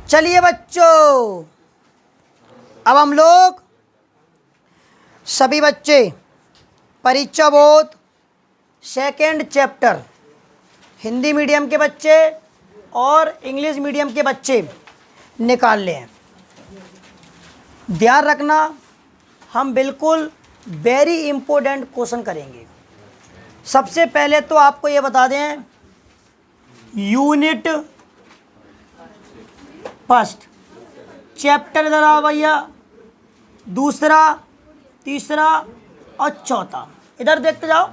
चलिए बच्चों, अब हम लोग सभी बच्चे परीक्षा बोध सेकेंड चैप्टर हिंदी मीडियम के बच्चे और इंग्लिश मीडियम के बच्चे निकाल लें। ध्यान रखना, हम बिल्कुल वेरी इम्पोर्टेंट क्वेश्चन करेंगे। सबसे पहले तो आपको ये बता दें, यूनिट फर्स्ट चैप्टर इधर आओ भैया, दूसरा, तीसरा और चौथा इधर देखते जाओ।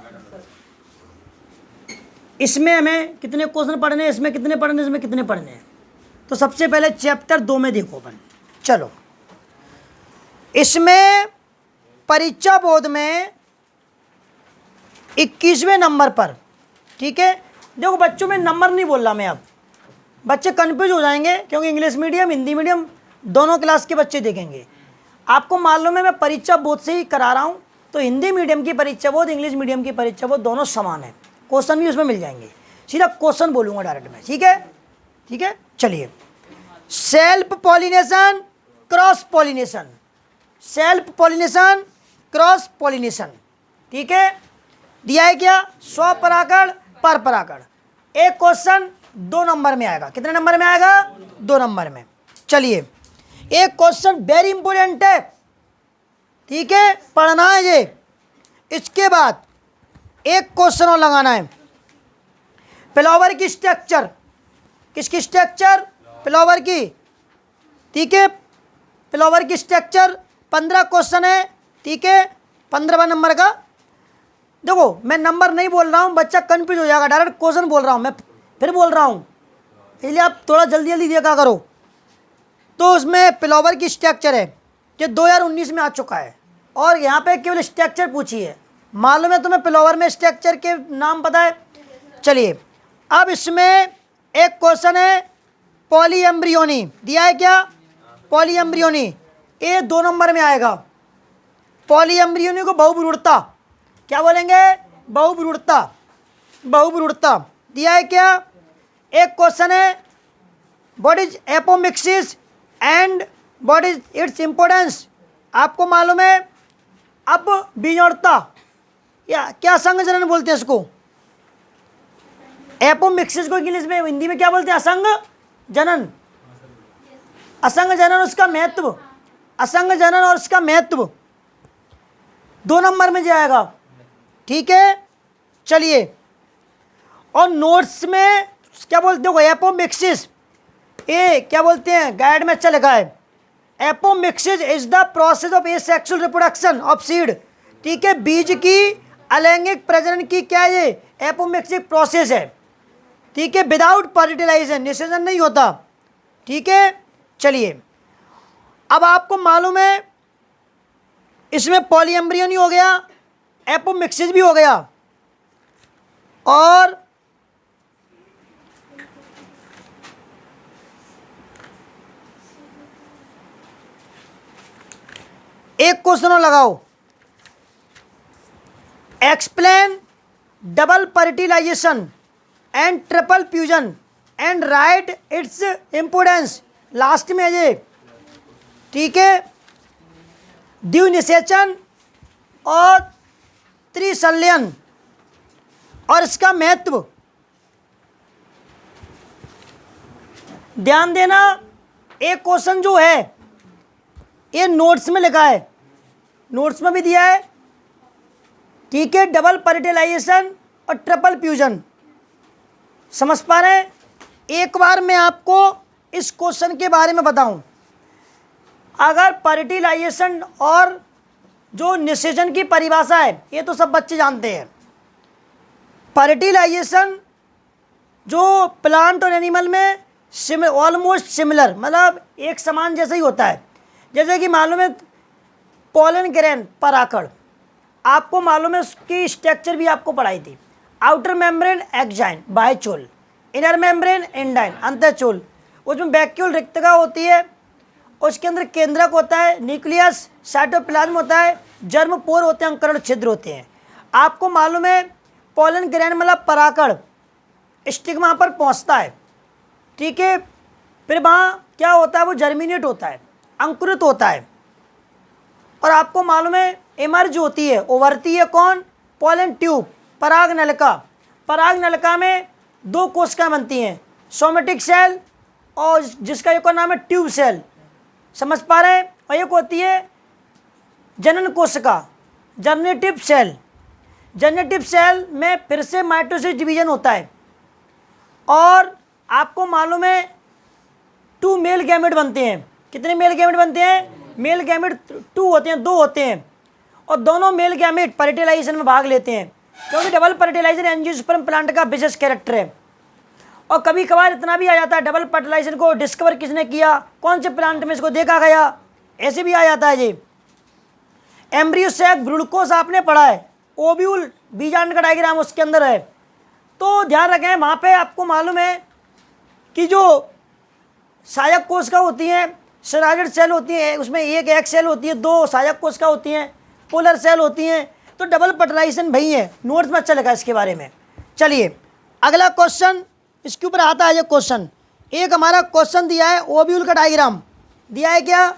इसमें हमें कितने क्वेश्चन पढ़ने हैं, इसमें कितने पढ़ने, इसमें कितने पढ़ने हैं। तो सबसे पहले चैप्टर 2 में देखो अपन। चलो, इसमें परीक्षा बोध में 21वें नंबर पर, ठीक है। देखो बच्चों में नंबर नहीं बोल रहा मैं, अब बच्चे कंफ्यूज हो जाएंगे क्योंकि इंग्लिश मीडियम हिंदी मीडियम दोनों क्लास के बच्चे देखेंगे। आपको मालूम है मैं परीक्षा बोध से ही करा रहा हूँ, तो हिंदी मीडियम की परीक्षा बोध, इंग्लिश मीडियम की परीक्षा बोध दोनों समान है। क्वेश्चन भी उसमें मिल जाएंगे, सीधा क्वेश्चन बोलूँगा डायरेक्ट में, ठीक है। ठीक है, चलिए। Self pollination cross pollination, self pollination cross pollination, ठीक है। दिया है क्या, स्वपरागण पर परागण। एक क्वेश्चन 2 नंबर में आएगा। कितने नंबर में आएगा, 2 नंबर में। चलिए, एक क्वेश्चन वेरी इंपॉर्टेंट है, ठीक है, पढ़ना है ये। इसके बाद एक क्वेश्चन और लगाना है, फ्लावर की स्ट्रक्चर। किसकी स्ट्रक्चर, फ्लावर की, ठीक है। फ्लावर की स्ट्रक्चर 15 क्वेश्चन है, ठीक है, 15वां नंबर का। देखो मैं नंबर नहीं बोल रहा हूँ, बच्चा कंफ्यूज हो जाएगा, डायरेक्ट क्वेश्चन बोल रहा हूँ मैं, फिर बोल रहा हूँ, इसलिए आप थोड़ा जल्दी जल्दी देखा करो। तो उसमें फ्लावर की स्ट्रक्चर है, ये 2019 में आ चुका है, और यहाँ पे केवल स्ट्रक्चर पूछी है। मालूम है तुम्हें फ्लावर में स्ट्रक्चर के नाम पता है। चलिए, अब इसमें एक क्वेश्चन है पॉलीएम्ब्रियोनी। दिया है क्या, पॉलीएम्ब्रियोनी, ये 2 नंबर में आएगा। पॉलीएम्ब्रियोनी को बहुभ्रूणता क्या बोलेंगे, बहुभ्रूणता, बहुभ्रूणता। दिया है क्या। एक क्वेश्चन है what is apomixis and what is its importance. आपको मालूम है अब बीजोड़ता या क्या संघ जनन बोलते हैं इसको, एपोमिक्सिस को इंग्लिश में, हिंदी में क्या बोलते हैं, असंग जनन। असंग जनन, उसका महत्व, असंग जनन और उसका महत्व 2 नंबर में जाएगा, ठीक है। चलिए, और नोट्स में क्या बोलते हो, एपोमिक्सिस, ये क्या बोलते हैं, गाइड में अच्छा लिखा है, apomixis is the process of asexual reproduction of seed, ठीक है। बीज की अलैंगिक प्रजनन की क्या है, ये एपोमिक्सिक प्रोसेस है, ठीक है। विदाउट फर्टिलाइजेशन, निषेचन नहीं होता, ठीक है। चलिए, अब आपको मालूम है इसमें पॉलीएम्ब्रियोनी हो गया, एपोमिक्सिस भी हो गया, और एक क्वेश्चन और लगाओ, explain double fertilisation and triple fusion and write its importance. Last में ये, ठीक है, द्विनिषेचन और त्रिसंलयन और इसका महत्व। ध्यान देना, एक क्वेश्चन जो है ये नोट्स में लिखा है, नोट्स में भी दिया है, ठीक है, डबल फर्टिलाइजेशन और ट्रिपल फ्यूजन। समझ पा रहे हैं। एक बार मैं आपको इस क्वेश्चन के बारे में बताऊं, अगर फर्टिलाइजेशन और जो निषेचन की परिभाषा है ये तो सब बच्चे जानते हैं। फर्टिलाइजेशन जो प्लांट और एनिमल में ऑलमोस्ट सिमिलर, मतलब एक समान जैसा ही होता है। जैसे कि मालूम है पोलन ग्रेन, परागण, आपको मालूम है उसकी स्ट्रक्चर भी आपको पढ़ाई थी। आउटर मेम्ब्रेन एक्जाइन, बाह्यचोल, इनर मेम्ब्रेन एंडाइन, अंतःचोल। उसमें वैक्यूल रिक्तका होती है, उसके अंदर केंद्रक होता है, न्यूक्लियस, साइटोप्लाज्म होता है, जर्म पोर होते हैं, अंकुरण छिद्र होते हैं। आपको मालूम है पोलन ग्रेन मतलब परागण स्टिग्मा पर पहुंचता है, ठीक है। फिर वहाँ क्या होता है, वो जर्मिनेट होता है, अंकुरित होता है। और आपको मालूम है इमर्ज होती है, उभरती है कौन, पोलन ट्यूब, पराग नलिका। पराग नलिका में 2 कोशिकाएं बनती हैं, सोमेटिक सेल और जिसका एक और नाम है ट्यूब सेल, समझ पा रहे हैं। और एक होती है जनन कोशिका, जर्नेटिव सेल। जनरेटिव सेल में फिर से माइटोसिस डिवीजन होता है। और आपको मालूम है 2 मेल गैमेट बनते हैं। कितने मेल गैमेट बनते हैं, मेल गैमेट 2 होते हैं, 2 होते हैं। और दोनों मेल गैमेट फर्टिलाइजेशन में भाग लेते हैं, क्योंकि डबल फर्टिलाइजेशन एंजियोस्पर्म प्लांट का विशेष कैरेक्टर है। और कभी कभार इतना भी आ जाता है, डबल फर्टिलाइजेशन को डिस्कवर किसने किया, कौन से प्लांट में इसको देखा गया, ऐसे भी आ जाता है जी। एम्ब्रियो सैक ग्लूकोज आपने पढ़ा है, ओव्यूल बीजांड का डायग्राम उसके अंदर है। तो ध्यान रखें, वहाँ पे आपको मालूम है कि जो सहायक कोशिका होती हैं, सेराइडेड सेल होती है, उसमें एक एग सेल होती है, 2 सहायक कोशिका होती हैं, पोलर सेल होती हैं। तो डबल फर्टिलाइजेशन भाई है, नोट्स में अच्छा लगा इसके बारे में। चलिए अगला क्वेश्चन इसके ऊपर आता है। ये क्वेश्चन एक हमारा क्वेश्चन दिया है, ओव्यूल का डायग्राम दिया है। क्या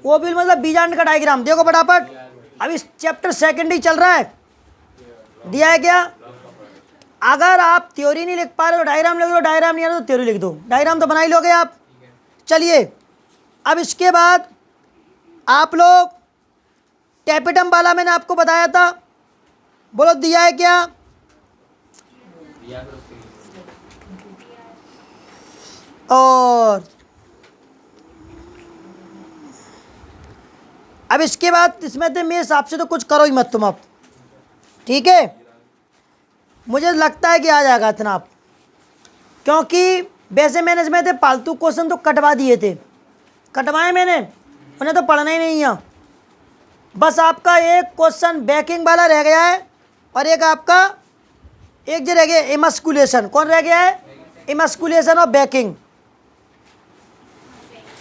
ओव्यूल मतलब बीजांड का डायग्राम, देखो फटाफट, अभी चैप्टर 2 ही चल रहा है। दिया है क्या, अगर आप थ्योरी नहीं लिख पा रहे तो डायग्राम लिख दो, डायग्राम नहीं आ रहा तो थ्योरी लिख दो, डायग्राम तो बना ही लोगे आप। चलिए अब इसके बाद आप लोग टैपेटम वाला मैंने आपको बताया था, बोलो दिया है क्या। और अब इसके बाद इसमें तो मेरे हिसाब से तो कुछ करो ही मत तुम अब, ठीक है। मुझे लगता है कि आ जाएगा इतना आप, क्योंकि वैसे मैंने इसमें थे फालतू क्वेश्चन तो कटवा दिए थे, कटवाए मैंने, उन्हें तो पढ़ना ही नहीं है। बस आपका एक क्वेश्चन बैकिंग वाला रह गया है, और एक आपका एक जो रह गया इमस्कुलेशन। कौन रह गया है, इमस्कुलेशन और बैकिंग।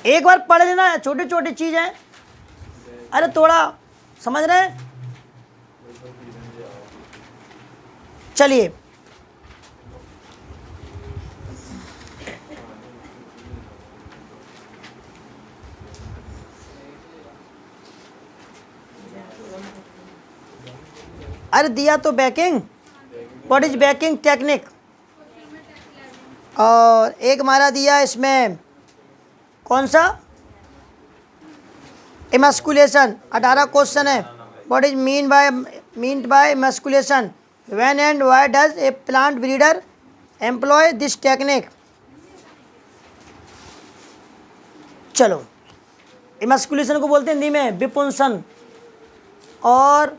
एक बार पढ़ लेना, छोटी छोटी चीज़ है, अरे थोड़ा समझ रहे हैं। चलिए अरे दिया तो bagging, what is bagging technique. और एक हमारा दिया इसमें कौन सा, इमस्कुलेशन, 18 क्वेश्चन है। What is mean by emasculation, when and why does a plant breeder employ this technique. चलो इमस्कुलेशन को बोलते हैं हिंदी में विपुंसन, और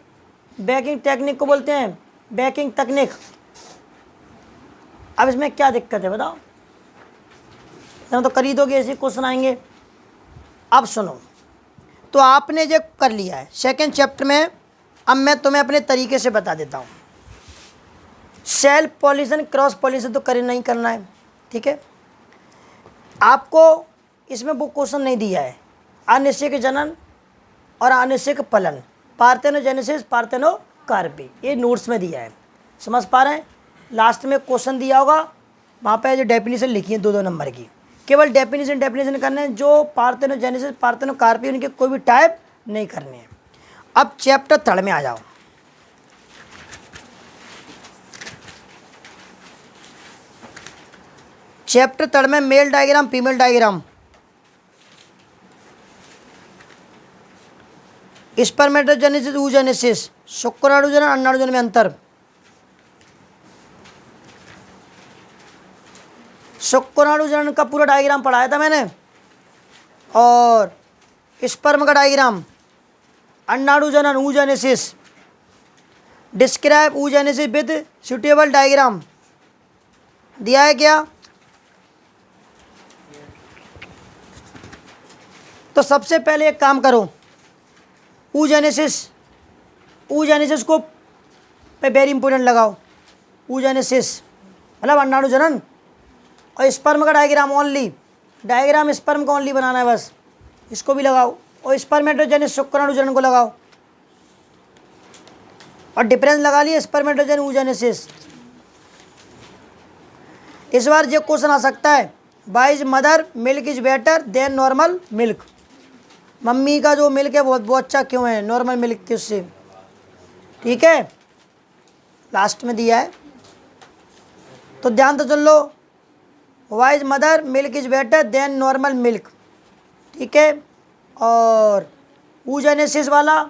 बैकिंग टेक्निक को बोलते हैं बैकिंग तकनीक। अब इसमें क्या दिक्कत है बताओ, हम तो कर ही दोगे, ऐसे क्वेश्चन आएंगे। अब सुनो, तो आपने जो कर लिया है 2nd चैप्टर में, अब मैं तुम्हें अपने तरीके से बता देता हूँ। सेल पॉलिनेशन क्रॉस पॉलिनेशन तो करे नहीं करना है, ठीक है। आपको इसमें वो क्वेश्चन नहीं दिया है, अनिश्चयिक जनन और अनिश्चयिक फलन, पार्थेनोजेनेसिस पार्थेनोकार्पी, ये नोट्स में दिया है, समझ पा रहे हैं। लास्ट में क्वेश्चन दिया होगा, वहाँ पे जो डेफिनेशन लिखी है 2-2 नंबर की, केवल डेफिनेशन करने हैं। जो पार्थेनोजेनेसिस पार्थेनोकार्पी उनके कोई भी टाइप नहीं करने हैं। अब चैप्टर 3 में आ जाओ। चैप्टर 3 में male diagram female diagram, spermatogenesis oogenesis, शुक्राणु जनन अंडाणु जनन में अंतर। शुक्राणु जनन का पूरा डायग्राम पढ़ाया था मैंने, और स्पर्म का डायग्राम, अंडाणु जनन oogenesis, describe oogenesis with suitable diagram दिया है क्या। तो सबसे पहले एक काम करो, oogenesis को पे वेरी इंपॉर्टेंट लगाओ। oogenesis मतलब अंडाणु जनन, और स्पर्म का डायग्राम ओनली, डायग्राम स्पर्म का ओनली बनाना है बस, इसको भी लगाओ। और स्पर्मेटोजेनिस शुक्राणु जनन को लगाओ, और डिफरेंस लगा लिए स्पर्मेटोजेन oogenesis। इस बार जो क्वेश्चन आ सकता है why is mother milk is better than normal milk. Mummy का जो मिल्क है वो अच्छा क्यों है नॉर्मल मिल्क के उससे। ठीक है, लास्ट में दिया है तो ध्यान तो चल लो। Why is mother milk is better than normal milk. ठीक है, और ऊजेनेसिस वाला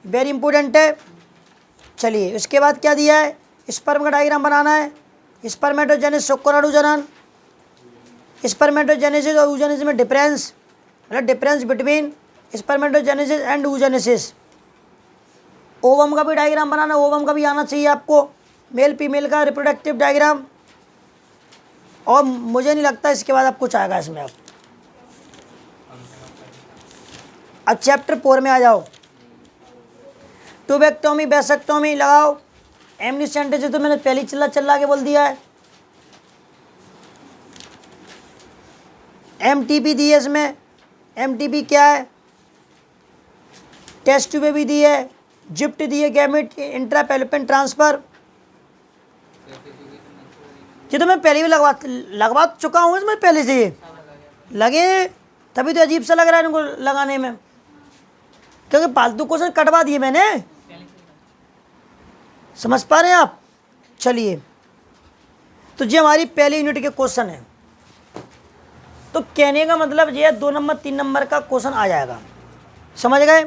वेरी इंपॉर्टेंट है। चलिए उसके बाद क्या दिया है, स्पर्म का डायग्राम बनाना है। स्पर्मेटोजेनेसिस शुक्राणु जनन। स्पर्मेटोजेनेसिस और ऊजेनेसिस में डिफरेंस, मतलब difference between spermatogenesis and oogenesis. Ovum का भी डायग्राम बनाना, ओवम का भी आना चाहिए आपको, मेल फीमेल का रिप्रोडक्टिव डायग्राम। और मुझे नहीं लगता इसके बाद अब कुछ आएगा इसमें। अब चैप्टर 4 में आ जाओ। ट्यूबेक्टोमी बेसेक्टोमी लगाओ। एमनिसेंटेसिस तो मैंने पहले चला के बोल दिया है। एमटीपी दी है इसमें। एमटीपी क्या है, टेस्ट ट्यूब भी दी है, जिप्ट दी है, गैमेट इंट्रापेलोपियन ट्रांसफर। ये तो मैं पहले भी लगवा चुका हूँ इसमें पहले से, ये लगे तभी तो अजीब सा लग रहा है इनको लगाने में, क्योंकि फालतू क्वेश्चन कटवा दिए मैंने। समझ पा रहे हैं आप। चलिए तो ये हमारी पहली यूनिट के क्वेश्चन है। तो कहने का मतलब ये 2 नंबर 3 नंबर का क्वेश्चन आ जाएगा, समझ गए।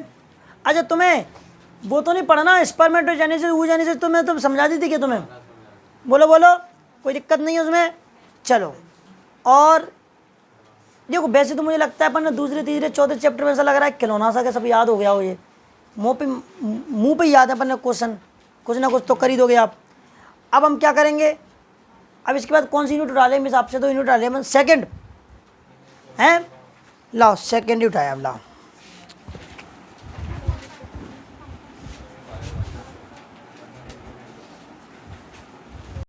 अच्छा तुम्हें वो तो नहीं पढ़ना स्पर्मेटोजेनेसिस ऊजेनेसिस, तो मैं तो समझा दी थी कि तुम्हें, बोलो बोलो, कोई दिक्कत नहीं है उसमें। चलो, और देखो वैसे तो मुझे लगता है अपन ने दूसरे तीसरे चौथे चैप्टर में ऐसा लग रहा है खिलौना सा, सब याद हो गया हो, ये मुँह पे याद है अपन ने क्वेश्चन, कुछ ना कुछ तो कर ही दोगे आप। अब हम क्या करेंगे, अब इसके बाद कौन सी यूनिट उठा लें, मेरे हिसाब से तो यूनिट उठा लें सेकंड हैं। लाओ सेकंड ही उठाया अब, लाओ।